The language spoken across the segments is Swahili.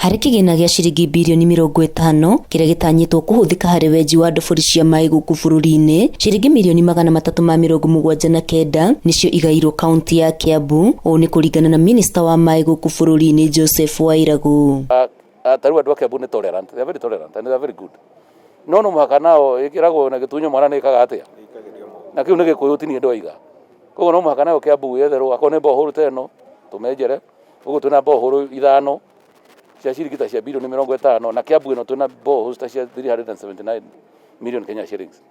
Harĩ kĩgĩna gĩa ciringi birioni 50 kĩrĩa gĩtanyĩtwo kũhũthĩka harĩ wenji wa ndobori cia maĩ gũkũ bũrũri-inĩ, ciringi mirioni 379 nĩcio igairwo kaunti ya Kiambu. Ũũ nĩ kũringana na minista wa maĩ gũkũ bũrũri-inĩ Joseph Wairagu. Taru andũ a Kiambu nĩ tolerant, they are very tolerant and they are very good. No mũhaka nao ĩkĩragwo na gĩtunyo mwana nĩ ĩkaga atĩa, na kĩu nĩ gĩkũyũ tini andũ aiga. Koguo no mũhaka nao Kiambu yetherwo akorwo nĩ borehole teno tũmenjere, ũguo twĩna borehole 5 cia ciringi ta cia birioni 50 na Kiambu ĩno twĩna borehole ta cia 379 million Kenya shillings,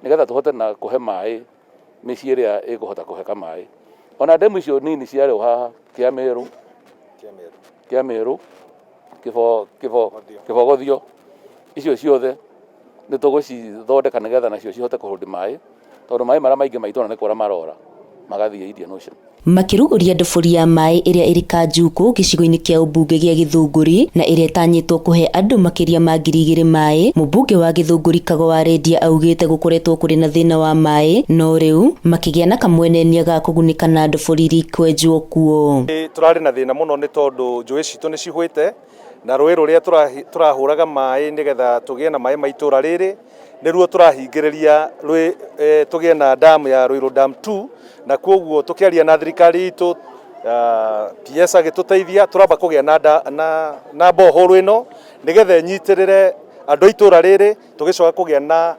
nĩgetha tũhote na kũhe maĩ mĩciĩ ĩrĩa ĩkũhota kũheka maĩ. Ona ndemu icio nini ciarĩ haha Kĩamĩrũ Kĩbogothio, icio ciothe nĩ tũgũcithondeka nĩgetha nacio cihote kũhũthĩ maĩ, tondũ maĩ marĩa maingĩ maitũ nĩ kũra marora magathiĩ Indian Ocean. Makĩrugũria ndobori ya maĩ ĩrĩa ĩrĩ Kanjuku gĩcigo-inĩ kĩa ũmbunge gĩa Gĩthũngũri na ĩrĩa ĩtanyĩtwo kũhe andũ makĩria ma 2,000 maĩ, mũmbunge wa Gĩthũngũri Kago wa Rendia augĩte gũkoretwo kũrĩ na thĩna wa maĩ, no rĩu makĩgĩa na kamwenenia ga kũgunĩka na ndobori iria ikwenjwo kuo. Tũrarĩ na thĩna mũno nĩ tondũ njũĩ citũ nĩ cihũĩte na rũĩ rũrĩa tũrahũraga maĩ nĩgetha tũgĩe na maĩ ma itũra rĩrĩ nĩruo tũrahingĩrĩria tũgĩe na dam ya Ruiru Dam 2, na kwoguo tũkĩaria na thirikari itũ PS agĩtũteithia tũramba kũgĩa na borehole ĩno nĩgetha nyitĩrĩre andũ itũra rĩrĩ, tũgĩcoka kũgĩa na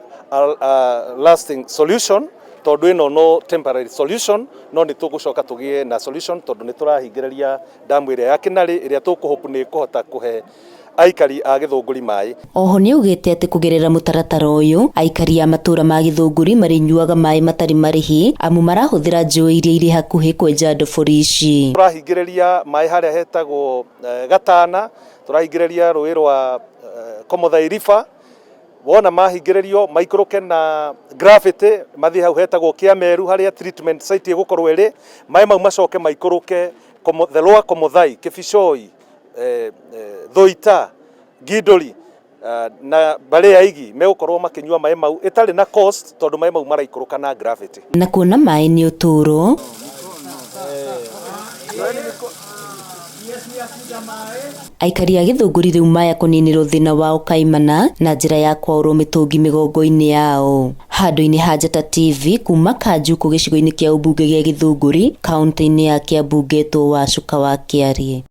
lasting solution, tondũ ĩno no temporary solution, no nĩ tũgũcoka tũgĩe na solution tondũ nĩ tũrahingĩrĩria damu ĩrĩa ya Kinari ĩrĩa tũkũhope nĩ kũhota kũhe aikari a Gĩthũngũri maĩ. Oho nĩ ugĩte atĩ kũgerera mũtaratara ũyũ aikari a matũra ma Gĩthũngũri marĩnyuaga maĩ matarĩ marĩhi amu marahũthĩra njũĩ iria irĩ hakuhĩ kwenja ndobori ici. Tũrahingĩrĩria maĩ harĩa hetagwo Gatana, tũrahingĩrĩria rũĩ rwa Komothai River, wona mahingĩrĩrio maikũrũke na gravity mathiĩ hau hetagwo Kĩamĩrũ harĩa treatment site ĩgũkorwo ĩrĩ, maĩ mau macoke maikũrũke the lower Komothai, Kĩbicoi, Thoita, Gindũri na Barĩa igi megũkorwo makĩnyua maĩ mau ĩtarĩ na cost tondũ maĩ mau maraikũrũka na gravity. Na kuona maĩ nĩ ũtũro, aikari a Gĩthũngũri rĩu maya kũninĩrwo thĩna wao kaimana na njĩra ya kwaũrwo mĩtũngi mĩgongo-inĩ yao. Handũ-inĩ ha Njata TV kuma Kanjuku gĩcigo-inĩ kĩa ũmbunge gĩa Gĩthũngũri, kaunti-inĩ ya Kiambu, Ngetwo wa Cuka wa Kĩarie.